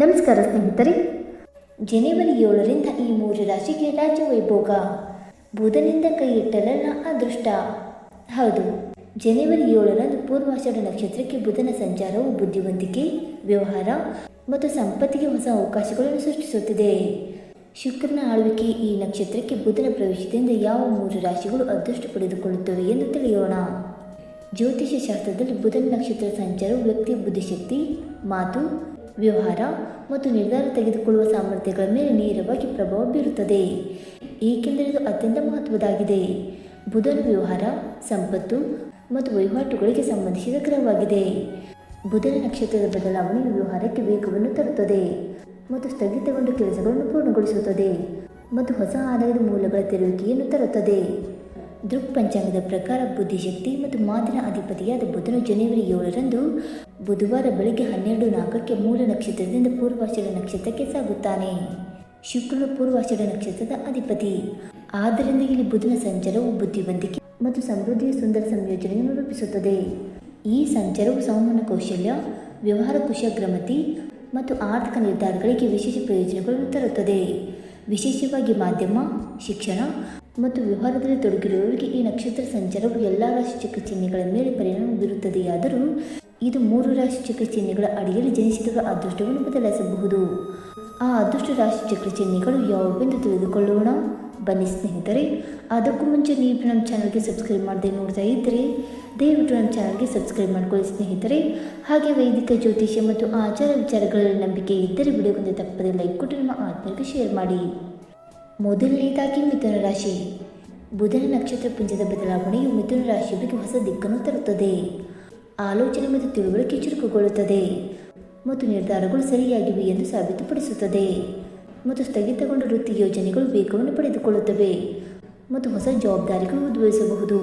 ನಮಸ್ಕಾರ ಸ್ನೇಹಿತರೆ, ಜನವರಿ 7ರಿಂದ ಈ 3 ರಾಶಿಗೆ ರಾಜ್ಯ ವೈಭೋಗ. ಬುಧನಿಂದ ಕೈ ಇಟ್ಟರಲ್ಲ ಅದೃಷ್ಟ. ಹೌದು, ಜನವರಿ 7ರಂದು ಪೂರ್ವಾಷಾಢ ನಕ್ಷತ್ರಕ್ಕೆ ಬುಧನ ಸಂಚಾರವು ಬುದ್ಧಿವಂತಿಕೆ, ವ್ಯವಹಾರ ಮತ್ತು ಸಂಪತ್ತಿಗೆ ಹೊಸ ಅವಕಾಶಗಳನ್ನು ಸೃಷ್ಟಿಸುತ್ತಿದೆ. ಶುಕ್ರನ ಆಳ್ವಿಕೆ ಈ ನಕ್ಷತ್ರಕ್ಕೆ ಬುಧನ ಪ್ರವೇಶದಿಂದ ಯಾವ 3 ರಾಶಿಗಳು ಅದೃಷ್ಟ ಪಡೆದುಕೊಳ್ಳುತ್ತವೆ ಎಂದು ತಿಳಿಯೋಣ. ಜ್ಯೋತಿಷ್ಯ ಶಾಸ್ತ್ರದಲ್ಲಿ ಬುಧನ ನಕ್ಷತ್ರ ಸಂಚಾರವು ವ್ಯಕ್ತಿಯ ಬುದ್ಧಿಶಕ್ತಿ, ಮಾತು, ವ್ಯವಹಾರ ಮತ್ತು ನಿರ್ಧಾರ ತೆಗೆದುಕೊಳ್ಳುವ ಸಾಮರ್ಥ್ಯಗಳ ಮೇಲೆ ನೇರವಾಗಿ ಪ್ರಭಾವ ಬೀರುತ್ತದೆ, ಏಕೆಂದರೆ ಇದು ಅತ್ಯಂತ ಮಹತ್ವದಾಗಿದೆ. ಬುಧನ ವ್ಯವಹಾರ, ಸಂಪತ್ತು ಮತ್ತು ವಹಿವಾಟುಗಳಿಗೆ ಸಂಬಂಧಿಸಿದ ಗ್ರಹವಾಗಿದೆ. ಬುಧನ ನಕ್ಷತ್ರದ ಬದಲಾವಣೆಯು ವ್ಯವಹಾರಕ್ಕೆ ವೇಗವನ್ನು ತರುತ್ತದೆ ಮತ್ತು ಸ್ಥಗಿತಗೊಂಡ ಕೆಲಸಗಳನ್ನು ಪೂರ್ಣಗೊಳಿಸುತ್ತದೆ ಮತ್ತು ಹೊಸ ಆದಾಯದ ಮೂಲಗಳ ತೆರೆಯುವಿಕೆಯನ್ನು ತರುತ್ತದೆ. ದೃಕ್ ಪಂಚಾಂಗದ ಪ್ರಕಾರ ಬುದ್ಧಿಶಕ್ತಿ ಮತ್ತು ಮಾತಿನ ಅಧಿಪತಿಯಾದ ಬುಧನು ಜನವರಿ 7ರಂದು ಬುಧವಾರ ಬೆಳಗ್ಗೆ 12:04ಕ್ಕೆ ಮೂಲ ನಕ್ಷತ್ರದಿಂದ ಪೂರ್ವಾಷಾಢ ನಕ್ಷತ್ರಕ್ಕೆ ಸಾಗುತ್ತಾನೆ. ಶುಕ್ರನು ಪೂರ್ವಾಷಾಢ ನಕ್ಷತ್ರದ ಅಧಿಪತಿ. ಆದ್ದರಿಂದ ಇಲ್ಲಿ ಬುಧನ ಸಂಚಾರವು ಬುದ್ಧಿವಂತಿಕೆ ಮತ್ತು ಸಮೃದ್ಧಿಯ ಸುಂದರ ಸಂಯೋಜನೆಯನ್ನು ರೂಪಿಸುತ್ತದೆ. ಈ ಸಂಚಾರವು ಸಂವಹನ ಕೌಶಲ್ಯ, ವ್ಯವಹಾರ ಕುಶಗ್ರಮತಿ ಮತ್ತು ಆರ್ಥಿಕ ನಿರ್ಧಾರಗಳಿಗೆ ವಿಶೇಷ ಪ್ರಯೋಜನಗಳನ್ನು ತರುತ್ತದೆ. ವಿಶೇಷವಾಗಿ ಮಾಧ್ಯಮ, ಶಿಕ್ಷಣ ಮತ್ತು ವ್ಯವಹಾರದಲ್ಲಿ ತೊಡಗಿರುವವರಿಗೆ ಈ ನಕ್ಷತ್ರ ಸಂಚಾರವು ಎಲ್ಲ ರಾಶಿ ಚಕ್ರ ಚಿಹ್ನೆಗಳ ಮೇಲೆ ಪರಿಣಾಮ ಬೀರುತ್ತದೆಯಾದರೂ ಇದು 3 ರಾಶಿ ಚಕ್ರ ಚಿಹ್ನೆಗಳ ಅಡಿಯಲ್ಲಿ ಜನಿಸಿದವರ ಅದೃಷ್ಟವನ್ನು ಬದಲಾಯಿಸಬಹುದು. ಆ ಅದೃಷ್ಟ ರಾಶಿ ಚಕ್ರ ಚಿಹ್ನೆಗಳು ಯಾವುವೆಂದು ತಿಳಿದುಕೊಳ್ಳೋಣ ಬನ್ನಿ ಸ್ನೇಹಿತರೆ. ಅದಕ್ಕೂ ಮುಂಚೆ ನೀವು ನಮ್ಮ ಚಾನಲ್ಗೆ ಸಬ್ಸ್ಕ್ರೈಬ್ ಮಾಡದೆ ನೋಡ್ತಾ ಇದ್ದರೆ ದಯವಿಟ್ಟು ನಮ್ಮ ಚಾನಲ್ಗೆ ಸಬ್ಸ್ಕ್ರೈಬ್ ಮಾಡ್ಕೊಳ್ಳಿ ಸ್ನೇಹಿತರೆ. ಹಾಗೆ ವೈದಿಕ ಜ್ಯೋತಿಷ್ಯ ಮತ್ತು ಆಚಾರ ವಿಚಾರಗಳಲ್ಲಿ ನಂಬಿಕೆ ಇದ್ದರೆ ವಿಡಿಯೋಗೊಂದು ತಪ್ಪದೆ ಲೈಕ್ ಕೊಟ್ಟು ನಿಮ್ಮ ಆತ್ಮೀಯರಿಗೆ ಶೇರ್ ಮಾಡಿ. ಮೊದಲನೇದಾಗಿ ಮಿಥುನ ರಾಶಿ. ಬುಧನ ನಕ್ಷತ್ರ ಪುಂಜದ ಬದಲಾವಣೆಯು ಮಿಥುನ ರಾಶಿಯವರಿಗೆ ಹೊಸ ದಿಕ್ಕನ್ನು ತರುತ್ತದೆ. ಆಲೋಚನೆ ಮತ್ತು ತಿಳುವಳಿಕೆ ಚುರುಕುಗೊಳ್ಳುತ್ತದೆ ಮತ್ತು ನಿರ್ಧಾರಗಳು ಸರಿಯಾಗಿವೆ ಎಂದು ಸಾಬೀತುಪಡಿಸುತ್ತದೆ ಮತ್ತು ಸ್ಥಗಿತಗೊಂಡ ವೃತ್ತಿ ಯೋಜನೆಗಳು ವೇಗವನ್ನು ಪಡೆದುಕೊಳ್ಳುತ್ತವೆ ಮತ್ತು ಹೊಸ ಜವಾಬ್ದಾರಿಗಳು ಉದ್ಭವಿಸಬಹುದು.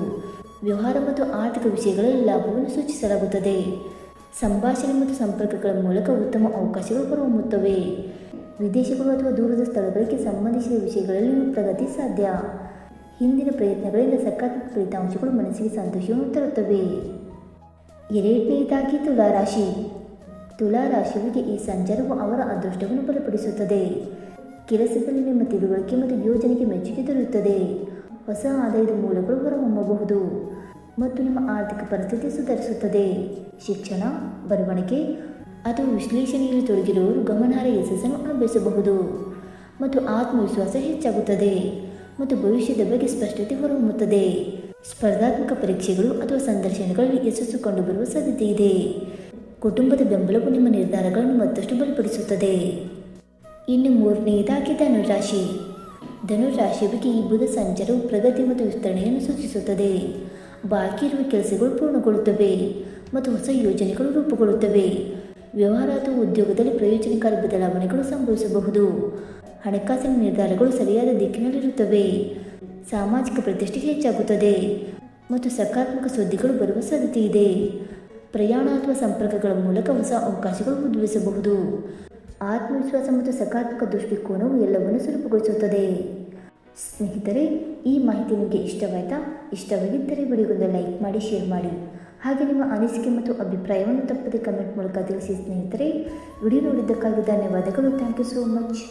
ವ್ಯವಹಾರ ಮತ್ತು ಆರ್ಥಿಕ ವಿಷಯಗಳಲ್ಲಿ ಲಾಭವನ್ನು ಸೂಚಿಸಲಾಗುತ್ತದೆ. ಸಂಭಾಷಣೆ ಮತ್ತು ಸಂಪರ್ಕಗಳ ಮೂಲಕ ಉತ್ತಮ ಅವಕಾಶಗಳು ಹೊರಹೊಮ್ಮುತ್ತವೆ. ವಿದೇಶಗಳು ಅಥವಾ ದೂರದ ಸ್ಥಳಗಳಿಗೆ ಸಂಬಂಧಿಸಿದ ವಿಷಯಗಳಲ್ಲಿ ಪ್ರಗತಿ ಸಾಧ್ಯ. ಹಿಂದಿನ ಪ್ರಯತ್ನಗಳಿಂದ ಸಕಾರಾತ್ಮಕ ಫಲಿತಾಂಶಗಳು ಮನಸ್ಸಿಗೆ ಸಂತೋಷವನ್ನು ತರುತ್ತವೆ. ಎರಡನೆಯದಾಗಿ ತುಲಾರಾಶಿ. ತುಲಾರಾಶಿಯವರಿಗೆ ಈ ಸಂಚಾರವು ಅವರ ಅದೃಷ್ಟವನ್ನು ಬಲಪಡಿಸುತ್ತದೆ. ಕೆಲಸದಲ್ಲಿ ನಿಮ್ಮ ತಿಳುವಳಿಕೆ ಮತ್ತು ಯೋಜನೆಗೆ ಮೆಚ್ಚುಗೆ ದೊರೆಯುತ್ತದೆ. ಹೊಸ ಆದಾಯದ ಮೂಲಗಳು ಹೊರಹೊಮ್ಮಬಹುದು ಮತ್ತು ನಿಮ್ಮ ಆರ್ಥಿಕ ಪರಿಸ್ಥಿತಿ ಸುಧಾರಿಸುತ್ತದೆ. ಶಿಕ್ಷಣ, ಬರವಣಿಗೆ ಅಥವಾ ವಿಶ್ಲೇಷಣೆಯಲ್ಲಿ ತೊಡಗಿರುವವರು ಗಮನಾರ್ಹ ಯಶಸ್ಸನ್ನು ಅನುಭವಿಸಬಹುದು ಮತ್ತು ಆತ್ಮವಿಶ್ವಾಸ ಹೆಚ್ಚಾಗುತ್ತದೆ ಮತ್ತು ಭವಿಷ್ಯದ ಬಗ್ಗೆ ಸ್ಪಷ್ಟತೆ ಹೊರಹೊಮ್ಮುತ್ತದೆ. ಸ್ಪರ್ಧಾತ್ಮಕ ಪರೀಕ್ಷೆಗಳು ಅಥವಾ ಸಂದರ್ಶನಗಳಲ್ಲಿ ಯಶಸ್ಸು ಕಂಡುಬರುವ ಸಾಧ್ಯತೆ ಇದೆ. ಕುಟುಂಬದ ಬೆಂಬಲವು ನಿಮ್ಮ ನಿರ್ಧಾರಗಳನ್ನು ಮತ್ತಷ್ಟು ಬಲಪಡಿಸುತ್ತದೆ. ಇನ್ನು ಮೂರನೆಯದಾಗಿ ಧನುರಾಶಿ. ಧನುರಾಶಿಯವರಿಗೆ ಈ ಬುಧ ಸಂಚಾರವು ಪ್ರಗತಿ ಮತ್ತು ವಿಸ್ತರಣೆಯನ್ನು ಸೂಚಿಸುತ್ತದೆ. ಬಾಕಿ ಇರುವ ಕೆಲಸಗಳು ಪೂರ್ಣಗೊಳ್ಳುತ್ತವೆ ಮತ್ತು ಹೊಸ ಯೋಜನೆಗಳು ರೂಪುಗೊಳ್ಳುತ್ತವೆ. ವ್ಯವಹಾರ ಅಥವಾ ಉದ್ಯೋಗದಲ್ಲಿ ಪ್ರಯೋಜನಕಾರಿ ಬದಲಾವಣೆಗಳು ಸಂಭವಿಸಬಹುದು. ಹಣಕಾಸಿನ ನಿರ್ಧಾರಗಳು ಸರಿಯಾದ ದಿಕ್ಕಿನಲ್ಲಿರುತ್ತವೆ. ಸಾಮಾಜಿಕ ಪ್ರತಿಷ್ಠೆ ಹೆಚ್ಚಾಗುತ್ತದೆ ಮತ್ತು ಸಕಾರಾತ್ಮಕ ಸುದ್ದಿಗಳು ಬರುವ ಸಾಧ್ಯತೆ ಇದೆ. ಪ್ರಯಾಣ ಅಥವಾ ಸಂಪರ್ಕಗಳ ಮೂಲಕ ಹೊಸ ಅವಕಾಶಗಳು ಉದ್ಭವಿಸಬಹುದು. ಆತ್ಮವಿಶ್ವಾಸ ಮತ್ತು ಸಕಾರಾತ್ಮಕ ದೃಷ್ಟಿಕೋನವು ಎಲ್ಲವನ್ನು ಸುಲಭಗೊಳಿಸುತ್ತದೆ. ಸ್ನೇಹಿತರೆ, ಈ ಮಾಹಿತಿ ನಿಮಗೆ ಇಷ್ಟವಾಯಿತಾ? ಇಷ್ಟವಾಗಿದ್ದರೆ ವಿಡಿಯೋಗೊಂದು ಲೈಕ್ ಮಾಡಿ, ಶೇರ್ ಮಾಡಿ. ಹಾಗೆ ನಿಮ್ಮ ಅನಿಸಿಕೆ ಮತ್ತು ಅಭಿಪ್ರಾಯವನ್ನು ತಪ್ಪದೆ ಕಮೆಂಟ್ ಮೂಲಕ ತಿಳಿಸಿ ಸ್ನೇಹಿತರೆ. ವಿಡಿಯೋ ನೋಡಿದ್ದಕ್ಕಾಗಿ ಧನ್ಯವಾದಗಳು. Thank you so much.